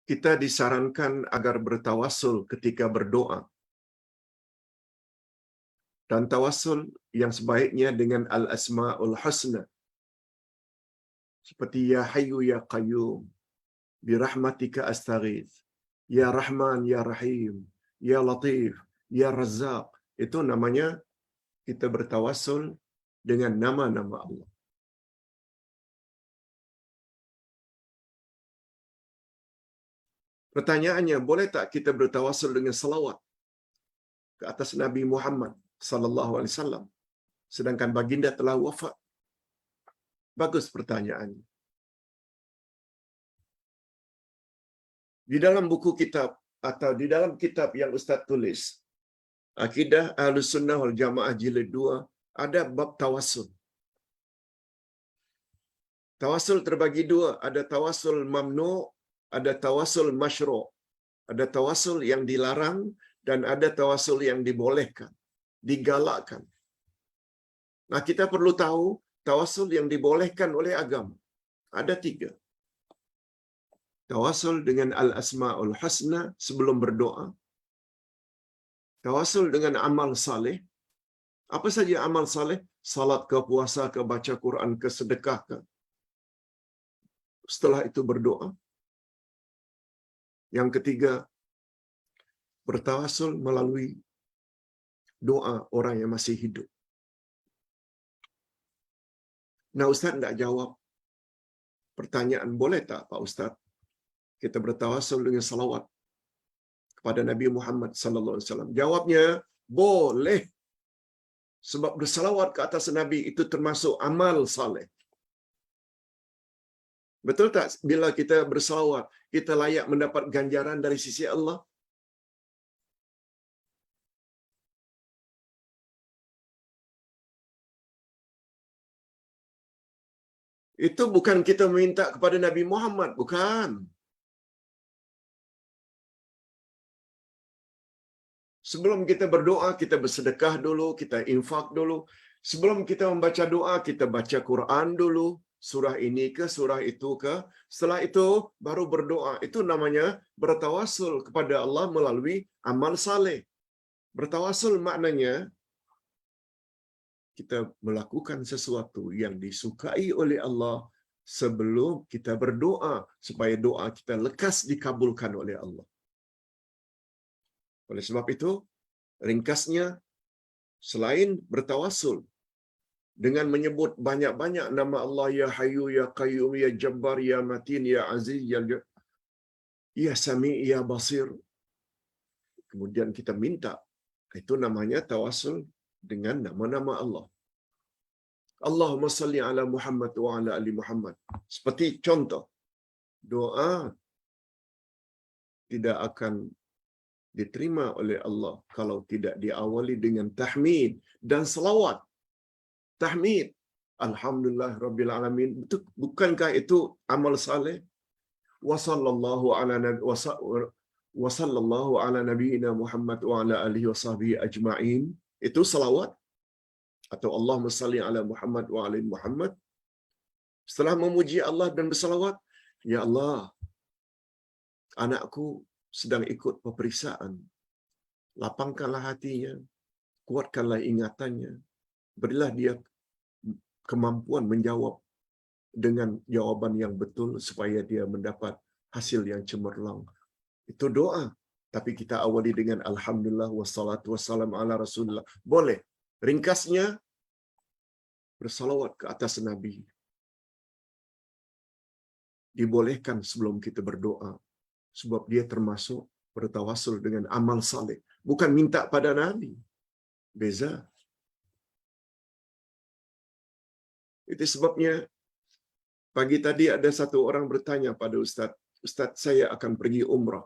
kita disarankan agar bertawassul ketika berdoa. Dan tawassul yang sebaiknya dengan al-asma'ul husna. Seperti ya hayyu ya qayyum, birahmatika astaghith, ya rahman ya rahim, ya latif, ya razzaq. Itu namanya kita bertawassul dengan nama-nama Allah. Pertanyaannya, boleh tak kita bertawassul dengan salawat ke atas Nabi Muhammad sallallahu alaihi wasallam sedangkan baginda telah wafat? Bagus pertanyaannya. Di dalam buku kitab atau di dalam kitab yang Ustaz tulis, Akidah Ahlus Sunnah wal Jamaah jilid 2, ada bab tawassul. Tawassul terbagi dua, ada tawassul mamnu', ada tawassul masyru'. Ada tawassul yang dilarang dan ada tawassul yang dibolehkan, digalakkan. Nah, kita perlu tahu tawassul yang dibolehkan oleh agama. Ada 3. Tawassul dengan al-asma'ul husna sebelum berdoa. Tawassul dengan amal saleh. Apa saja amal saleh? Salat ke, puasa ke, baca Quran ke, sedekah ke. Setelah itu berdoa. Yang ketiga, bertawassul melalui doa orang yang masih hidup. Nah, Ustaz tidak jawab pertanyaan, boleh tak Pak Ustaz kita bertawassul dengan salawat kepada Nabi Muhammad sallallahu alaihi wasallam? Jawabnya, boleh. Sebab bersalawat ke atas Nabi itu termasuk amal saleh. Betul tak bila kita bersalawat, kita layak mendapat ganjaran dari sisi Allah? Itu bukan kita meminta kepada Nabi Muhammad, bukan. Sebelum kita berdoa, kita bersedekah dulu, kita infak dulu. Sebelum kita membaca doa, kita baca Quran dulu. Surah ini ke, surah itu ke. Setelah itu, baru berdoa. Itu namanya bertawassul kepada Allah melalui amal saleh. Bertawassul maknanya, kita melakukan sesuatu yang disukai oleh Allah sebelum kita berdoa, supaya doa kita lekas dikabulkan oleh Allah. Oleh sebab itu, ringkasnya, selain bertawassul dengan menyebut banyak-banyak nama Allah, ya Hayyu, ya Qayyum, ya Jabbar, ya Matin, ya Aziz, ya Sami', ya Basir, kemudian kita minta, itu namanya tawassul dengan nama-nama Allah. Allahumma salli ala Muhammad wa ala ali Muhammad. Seperti contoh, doa tidak akan diterima oleh Allah kalau tidak diawali dengan tahmid dan selawat. Tahmid, alhamdulillah rabbil alamin, bukankah itu amal saleh? Wa sallallahu ala nabiyyina Muhammad wa ala alihi wa sahbihi ajma'in. Itu selawat. Atau Allahumma salli ala Muhammad wa ala Muhammad. Setelah memuji Allah dan berselawat, ya Allah, anakku sedang ikut peperiksaan. Lapangkanlah hatinya, kuatkanlah ingatannya, berilah dia kemampuan menjawab dengan jawaban yang betul supaya dia mendapat hasil yang cemerlang. Itu doa. Tapi kita awali dengan alhamdulillah wassalatu wassalam ala rasulullah. Boleh. Ringkasnya, bersalawat ke atas Nabi. Dibolehkan sebelum kita berdoa. Sebab dia termasuk bertawassul dengan amal saleh. Bukan minta pada Nabi. Beza. Itu sebabnya pagi tadi ada satu orang bertanya pada Ustaz, Ustaz, saya akan pergi umrah.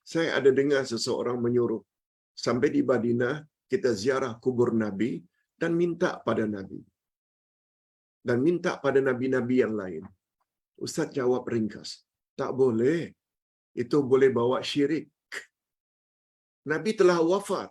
Saya ada dengar seseorang menyuruh, sampai di Madinah, kita ziarah kubur Nabi dan minta pada Nabi. Dan minta pada Nabi-Nabi yang lain. Ustaz jawab ringkas, tak boleh. Itu boleh bawa syirik. Nabi telah wafat.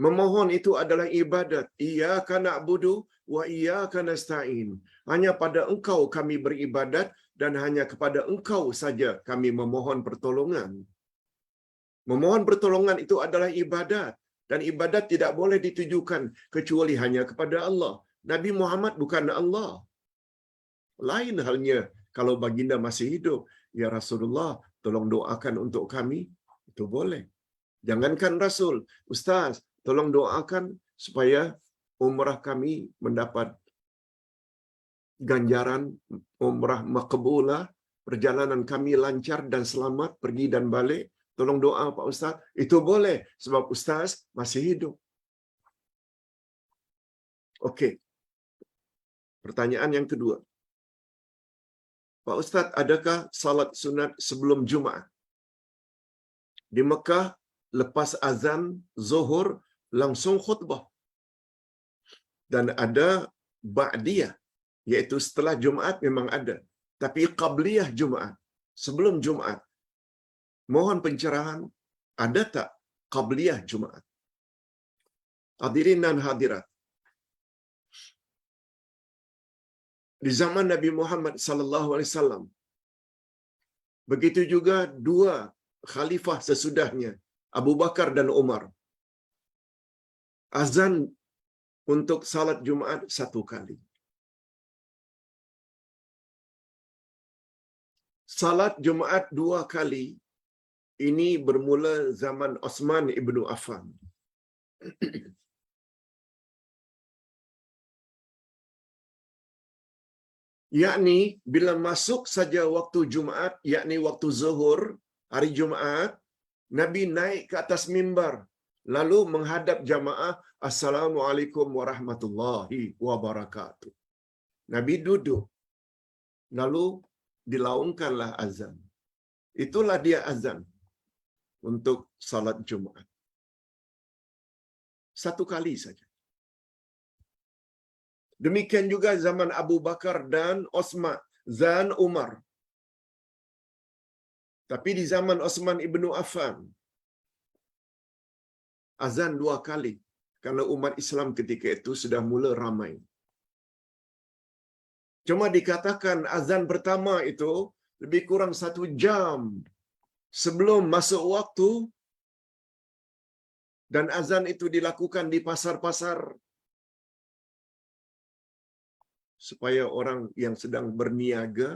Memohon itu adalah ibadat. Iyyaka na'budu wa iyyaka nasta'in. Hanya pada Engkau kami beribadat dan hanya kepada Engkau saja kami memohon pertolongan. Memohon pertolongan itu adalah ibadat, dan ibadat tidak boleh ditujukan kecuali hanya kepada Allah. Nabi Muhammad bukan Allah. Lain halnya kalau baginda masih hidup, ya Rasulullah, tolong doakan untuk kami, itu boleh. Jangankan Rasul, Ustaz, tolong doakan supaya umrah kami mendapat ganjaran umrah makbulah, perjalanan kami lancar dan selamat pergi dan balik. Tolong doa Pak Ustaz. Itu boleh sebab Ustaz masih hidup. Okey. Pertanyaan yang kedua. Pak Ustaz, adakah salat sunat sebelum Jumaat? Di Mekah, lepas azan Zuhur langsung khutbah. Dan ada ba'diyah, iaitu setelah Jumaat memang ada. Tapi qabliyah Jumaat, sebelum Jumaat. Mohon pencerahan, ada tak qabliyah Jumaat? Hadirin dan hadirat. Di zaman Nabi Muhammad sallallahu alaihi wasallam, begitu juga dua khalifah sesudahnya, Abu Bakar dan Umar. Azan untuk salat Jumaat satu kali. Salat Jumaat dua kali ini bermula zaman Osman ibnu Affan. Yakni bila masuk saja waktu Jumaat, yakni waktu Zuhur, hari Jumaat, Nabi naik ke atas mimbar lalu menghadap jamaah, Assalamualaikum warahmatullahi wabarakatuh. Nabi duduk lalu dilaungkanlah azan. Itulah dia azan untuk salat Jumaat. Satu kali saja. Demikian juga zaman Abu Bakar dan Osman, Zan Umar. Tapi di zaman Osman ibnu Affan, azan dua kali. Karena umat Islam ketika itu sudah mula ramai. Cuma dikatakan azan pertama itu lebih kurang 1 jam sebelum masuk waktu, dan azan itu dilakukan di pasar-pasar supaya orang yang sedang berniaga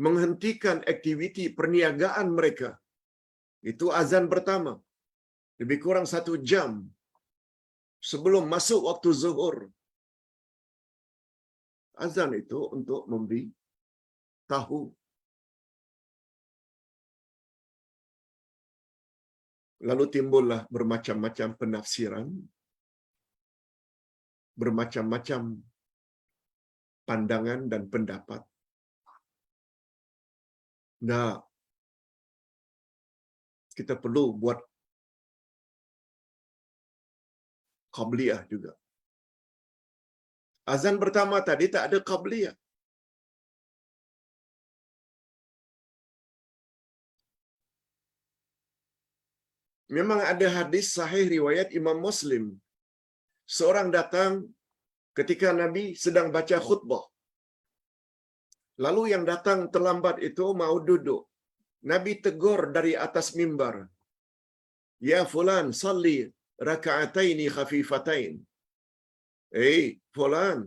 menghentikan aktiviti perniagaan mereka. Itu azan pertama. Lebih kurang 1 jam sebelum masuk waktu zuhur. Azan itu untuk memberi tahu. Lalu timbullah bermacam-macam penafsiran, bermacam-macam pandangan dan pendapat. Nah, kita perlu buat qabliyah juga. Azan pertama tadi tak ada qabliyah. Memang ada hadis sahih riwayat Imam Muslim. Seorang datang ketika Nabi sedang baca khutbah. Lalu yang datang terlambat itu mau duduk. Nabi tegur dari atas mimbar. Ya fulan, salli raka'ataini khafifatain. Fulan.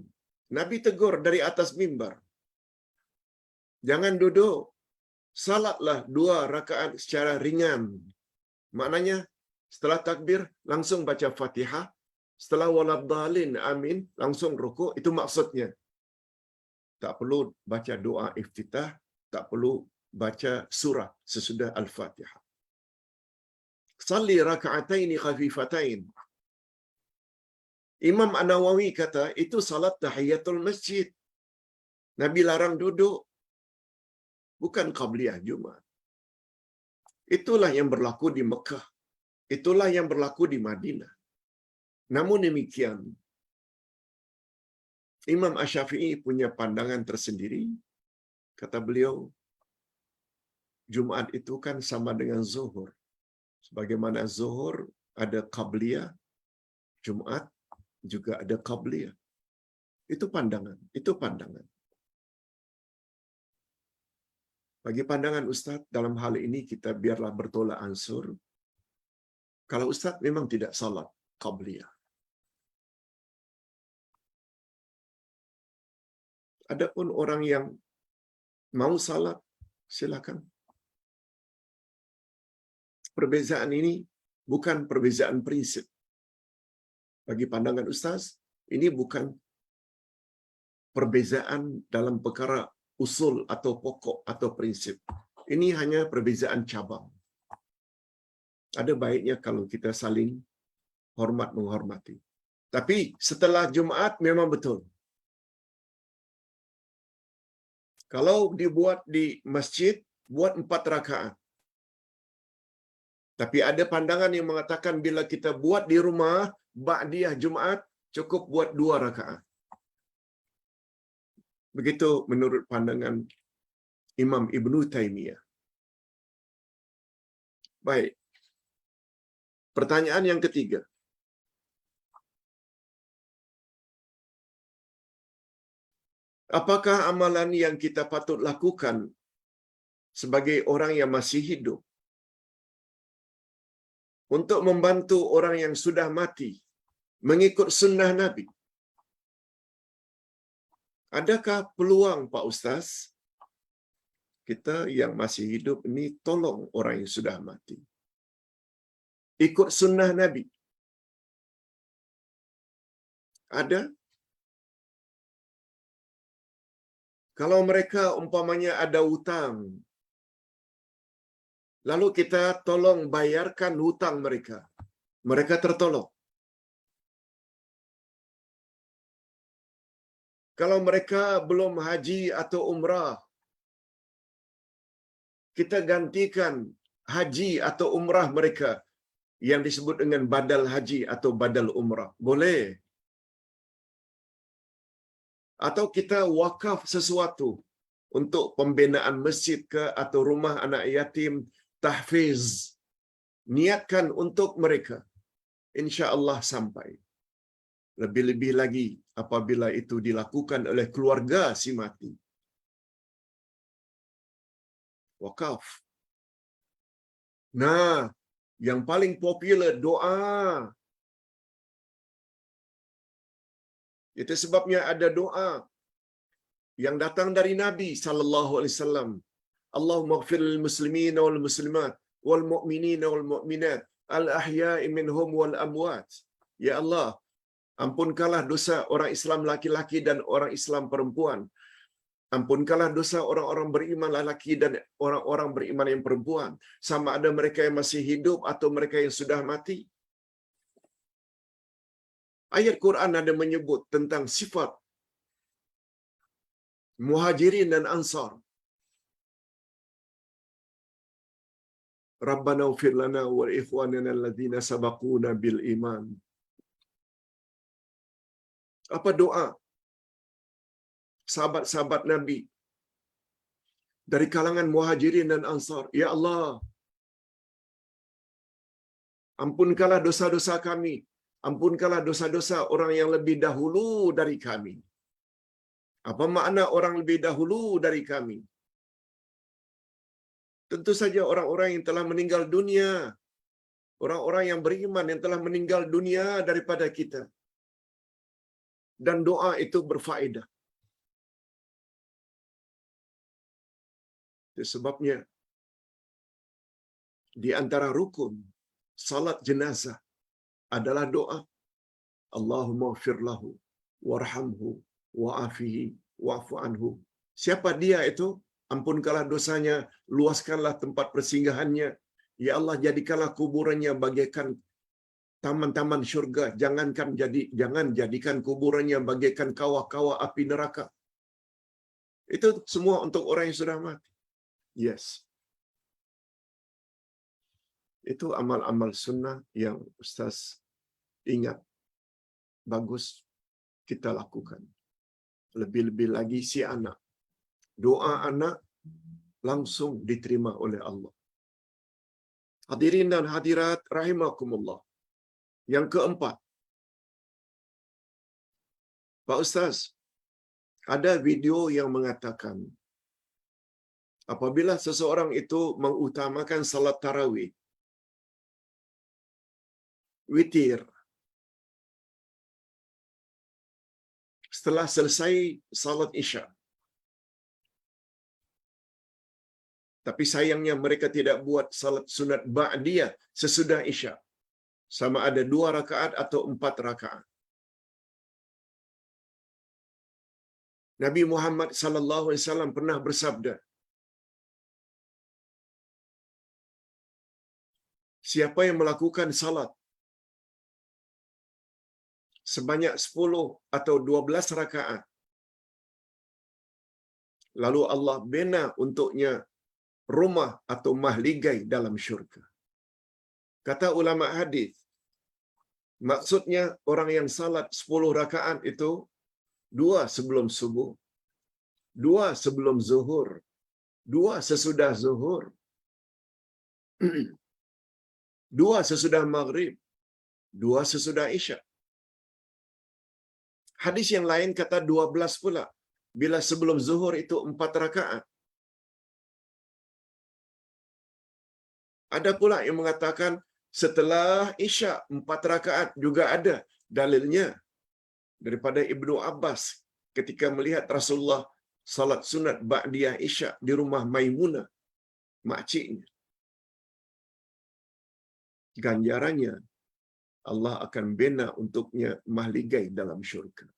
Nabi tegur dari atas mimbar. Jangan duduk. Salatlah 2 rakaat secara ringan. Maknanya, setelah takbir, langsung baca Fatihah. Setelah waladhdallin, amin, langsung rukuk. Itu maksudnya. Tak perlu baca doa iftitah, tak perlu baca surah sesudah Al-Fatihah. Salli raka'ataini khafifatain. Imam An-Nawawi kata, itu salat tahiyatul masjid. Nabi larang duduk. Bukan qabliyah Jumaat. Itulah yang berlaku di Mekah. Itulah yang berlaku di Madinah. Namun demikian, Imam Asy-Syafi'i punya pandangan tersendiri. Kata beliau, Jumaat itu kan sama dengan Zuhur. Sebagaimana Zuhur ada qabliyah, Jumaat juga ada qabliyah. Itu pandangan. Bagi pandangan Ustaz, dalam hal ini kita biarlah bertolak ansur. Kalau Ustaz memang tidak salat qabliyah. Adapun orang yang mau salat, silakan. Perbezaan ini bukan perbezaan prinsip. Bagi pandangan Ustaz, ini bukan perbezaan dalam perkara usul atau pokok atau prinsip. Ini hanya perbezaan cabang. Ada baiknya kalau kita saling hormat menghormati. Tapi setelah Jumaat memang betul. Kalau dibuat di masjid, buat 4 rakaat. Tapi ada pandangan yang mengatakan bila kita buat di rumah, ba'diyah Jumaat, cukup buat 2 rakaat. Begitu menurut pandangan Imam Ibn Taymiyah. Baik. Pertanyaan yang ketiga. Apakah amalan yang kita patut lakukan sebagai orang yang masih hidup untuk membantu orang yang sudah mati mengikut sunnah Nabi? Adakah peluang, Pak Ustaz, kita yang masih hidup ini tolong orang yang sudah mati ikut sunnah Nabi? Ada? Kalau mereka umpamanya ada hutang, lalu kita tolong bayarkan hutang mereka, mereka tertolong. Kalau mereka belum haji atau umrah, kita gantikan haji atau umrah mereka yang disebut dengan badal haji atau badal umrah. Boleh. Atau kita wakaf sesuatu untuk pembinaan masjid ke atau rumah anak yatim, tahfiz. Niatkan untuk mereka. Insya-Allah sampai. Lebih-lebih lagi apabila itu dilakukan oleh keluarga si mati. Wakaf. Nah, yang paling popular doa. Itu sebabnya ada doa yang datang dari Nabi sallallahu alaihi wasallam. Allahumma ighfir lil muslimin wal muslimat wal mu'minin wal mu'minat al ahya'i minhum wal amwat. Ya Allah, ampunkanlah dosa orang Islam laki-laki dan orang Islam perempuan. Ampunkanlah dosa orang-orang beriman lelaki dan orang-orang beriman yang perempuan, sama ada mereka yang masih hidup atau mereka yang sudah mati. Ayat Quran ada menyebut tentang sifat Muhajirin dan Ansar. Rabbana ighfir lana wa li ikhwanina alladhina sabaquna bil iman. Apa doa sahabat-sahabat Nabi dari kalangan Muhajirin dan Ansar? Ya Allah, ampunkanlah dosa-dosa kami. Ampunkanlah dosa-dosa orang yang lebih dahulu dari kami. Apa makna orang lebih dahulu dari kami? Tentu saja orang-orang yang telah meninggal dunia. Orang-orang yang beriman yang telah meninggal dunia daripada kita. Dan doa itu berfaedah. Itu sebabnya di antara rukun salat jenazah adalah doa. Allahumma ighfir lahu warhamhu wa'afihi wa'fu anhu. Siapa dia itu? Ampunkanlah dosanya, luaskanlah tempat persinggahannya. Ya Allah, jadikanlah kuburannya bagaikan taman-taman syurga. Jangan jadikan kuburannya bagaikan kawah-kawah api neraka. Itu semua untuk orang yang sudah mati. Yes. Itu amal-amal sunnah yang Ustaz ingat bagus kita lakukan. Lebih-lebih lagi si anak. Doa anak langsung diterima oleh Allah. Hadirin dan hadirat rahimakumullah. Yang keempat, Pak Ustaz, ada video yang mengatakan apabila seseorang itu mengutamakan salat tarawih, witir, setelah selesai salat Isya. Tapi sayangnya mereka tidak buat salat sunat ba'diyah sesudah Isya. Sama ada 2 rakaat atau 4 rakaat. Nabi Muhammad sallallahu alaihi wasallam pernah bersabda, siapa yang melakukan salat sebanyak 10 atau 12 rakaat, lalu Allah bina untuknya rumah atau mahligai dalam syurga. Kata ulama hadis, maksudnya orang yang salat 10 rakaat itu 2 sebelum subuh, 2 sebelum zuhur, 2 sesudah zuhur, 2 sesudah maghrib, 2 sesudah Isya. Hadis yang lain kata 12 pula. Bila sebelum zuhur itu 4 rakaat. Ada pula yang mengatakan setelah Isya 4 rakaat juga ada dalilnya daripada Ibnu Abbas ketika melihat Rasulullah salat sunat ba'diyah Isya di rumah Maimunah, makciknya. Ganjarannya Allah akan bina untuknya mahligai dalam syurga.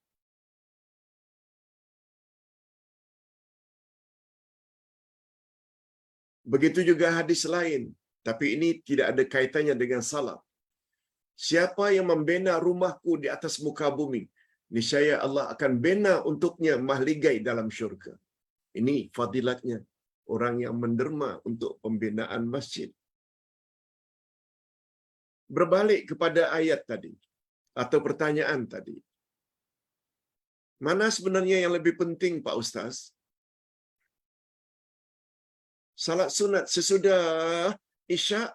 Begitu juga hadis lain, tapi ini tidak ada kaitannya dengan salat. Siapa yang membina rumahku di atas muka bumi, niscaya Allah akan bina untuknya mahligai dalam syurga. Ini fadilatnya orang yang menderma untuk pembinaan masjid. Berbalik kepada ayat tadi atau pertanyaan tadi. Mana sebenarnya yang lebih penting, Pak Ustaz? Salat sunat sesudah Isya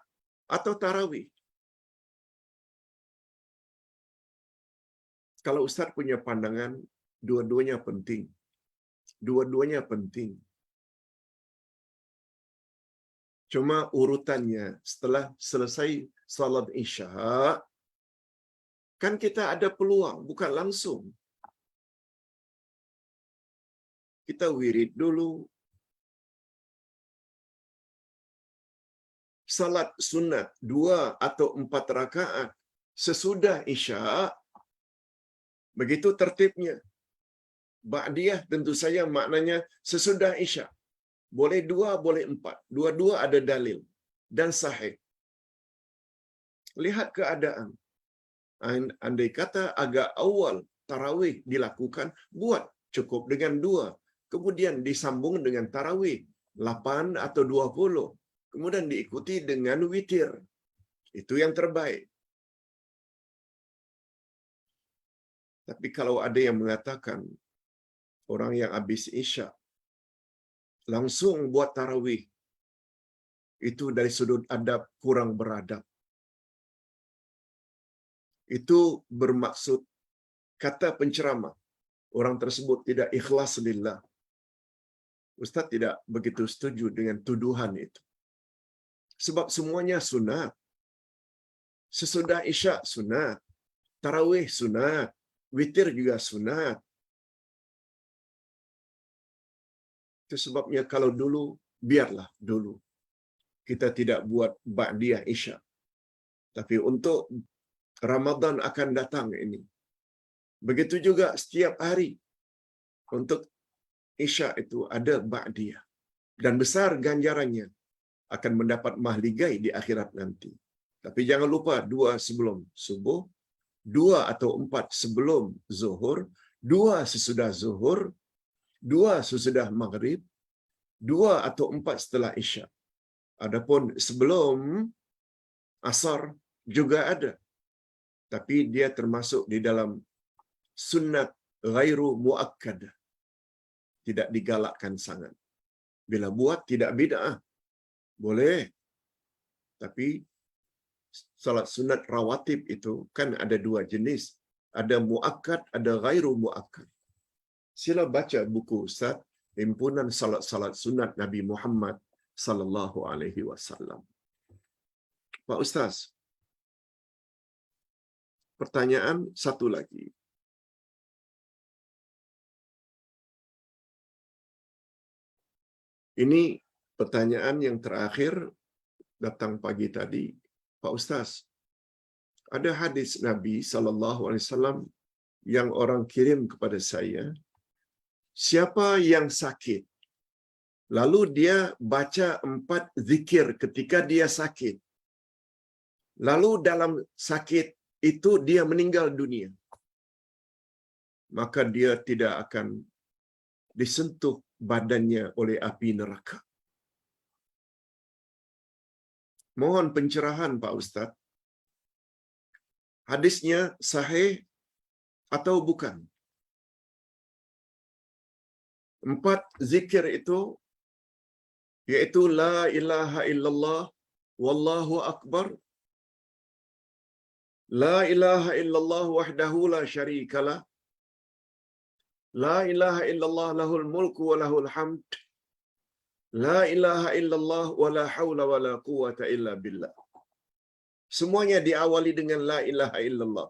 atau tarawih? Kalau Ustaz punya pandangan, dua-duanya penting. Dua-duanya penting. Cuma urutannya setelah selesai salat Isya, kan kita ada peluang, bukan langsung. Kita wirid dulu. Salat sunat 2 atau 4 rakaat sesudah Isya, begitu tertibnya. Ba'diyah tentu saja maknanya sesudah Isya. Boleh 2, boleh 4. Dua-dua ada dalil dan sahih. Lihat keadaan. Andai kata agak awal tarawih dilakukan, buat cukup dengan 2. Kemudian disambung dengan tarawih 8 atau 20. Kemudian diikuti dengan witir. Itu yang terbaik. Tapi kalau ada yang mengatakan orang yang habis Isya langsung buat tarawih, itu dari sudut adab kurang beradab. Itu bermaksud kata penceramah, orang tersebut tidak ikhlas lillah. Ustaz tidak begitu setuju dengan tuduhan itu. Sebab semuanya sunat. Sesudah Isya sunat, tarawih sunat, witir juga sunat. Itu sebabnya kalau dulu, biarlah dulu. Kita tidak buat ba'diyah Isya. Tapi untuk Ramadan akan datang ini, begitu juga setiap hari untuk Isya itu ada ba'diyah. Dan besar ganjarannya, akan mendapat mahligai di akhirat nanti. Tapi jangan lupa 2 sebelum subuh, 2 atau 4 sebelum zuhur, 2 sesudah zuhur, 2 sesudah maghrib, 2 atau 4 setelah Isya. Adapun sebelum asar juga ada. Tapi dia termasuk di dalam sunnat ghairu muakkadah. Tidak digalakkan sangat. Bila buat tidak bid'ah. Boleh. Tapi salat sunat rawatib itu kan ada 2 jenis. Ada muakkad, ada ghairu muakkad. Sila baca buku Ustaz himpunan salat-salat sunat Nabi Muhammad sallallahu alaihi wasallam. Pak Ustaz, pertanyaan satu lagi. Ini pertanyaan yang terakhir datang pagi tadi. Pak Ustaz, ada hadis Nabi sallallahu alaihi wasallam yang orang kirim kepada saya. Siapa yang sakit, lalu dia baca 4 zikir ketika dia sakit, lalu dalam sakit itu dia meninggal dunia, maka dia tidak akan disentuh badannya oleh api neraka. Mohon pencerahan Pak Ustaz. Hadisnya sahih atau bukan? 4 zikir itu yaitu la ilaha illallah wallahu akbar, la ilaha illallah wahdahu la syarikalah, la ilaha illallah lahul mulku wa lahul hamd, la ilaha illallah wa la hawla wa la quwata illa billah. Semuanya diawali dengan la ilaha illallah.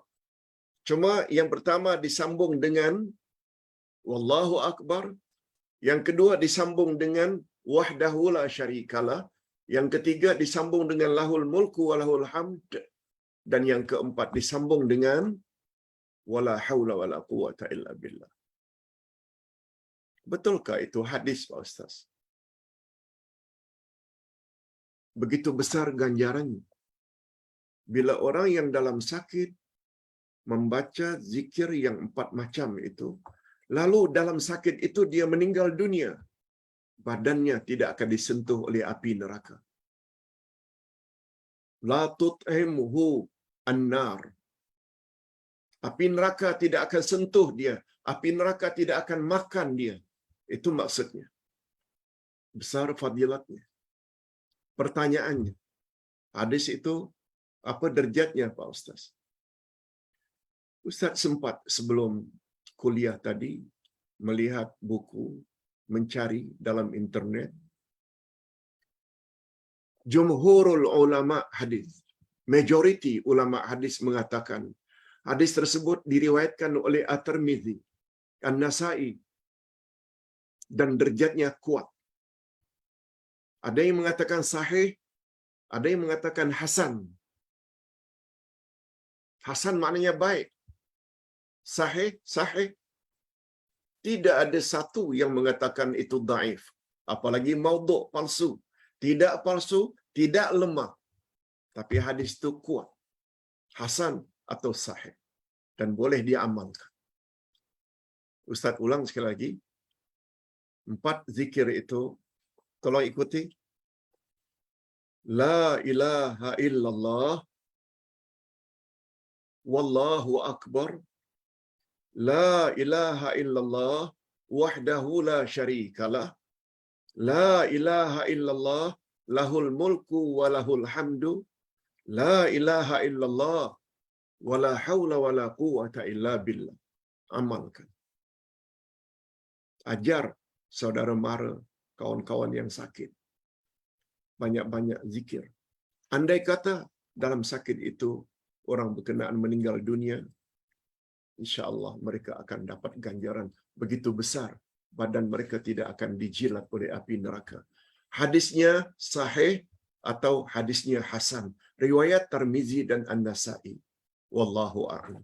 Cuma yang pertama disambung dengan wallahu akbar, yang kedua disambung dengan wahdahu la syarikalah, yang ketiga disambung dengan lahul mulku wa lahul hamd, dan yang keempat disambung dengan wala haula wala quwata illa billah. Betulkah itu hadis Pak Ustaz? Begitu besar ganjarannya bila orang yang dalam sakit membaca zikir yang 4 macam itu, lalu dalam sakit itu dia meninggal dunia, badannya tidak akan disentuh oleh api neraka. La tut'imhu an-nar. Api neraka tidak akan sentuh dia, api neraka tidak akan makan dia. Itu maksudnya. Besar fadilatnya. Pertanyaannya, hadis itu apa derajatnya Pak Ustaz? Ustaz sempat sebelum kuliah tadi melihat buku, mencari dalam internet. Jumhurul ulama hadis, majority ulama hadis mengatakan hadis tersebut diriwayatkan oleh At-Tirmizi, An-Nasa'i, dan derajatnya kuat. Ada yang mengatakan sahih, ada yang mengatakan hasan. Hasan maknanya baik. Sahih, sahih. Tidak ada satu yang mengatakan itu dhaif. Apalagi maudhu', palsu. Tidak palsu, tidak lemah. Tapi hadis itu kuat. Hasan atau sahih. Dan boleh diamalkan. Ustaz ulang sekali lagi. 4 zikir itu, tolong ikuti. La ilaha illallah. Wallahu akbar. La ilaha illallah wahdahu la syarikalah. La ilaha illallah lahul mulku wa lahul hamdu. La ilaha illallah wa la hawla wa la quwata illa billah. Amalkan. Ajar saudara mara, kawan-kawan yang sakit. Banyak-banyak zikir. Andai kata dalam sakit itu orang berkenaan meninggal dunia, insya-Allah mereka akan dapat ganjaran begitu besar, badan mereka tidak akan dijilat oleh api neraka. Hadisnya sahih atau hadisnya hasan, riwayat Tirmizi dan An-Nasa'i. Wallahu a'lam.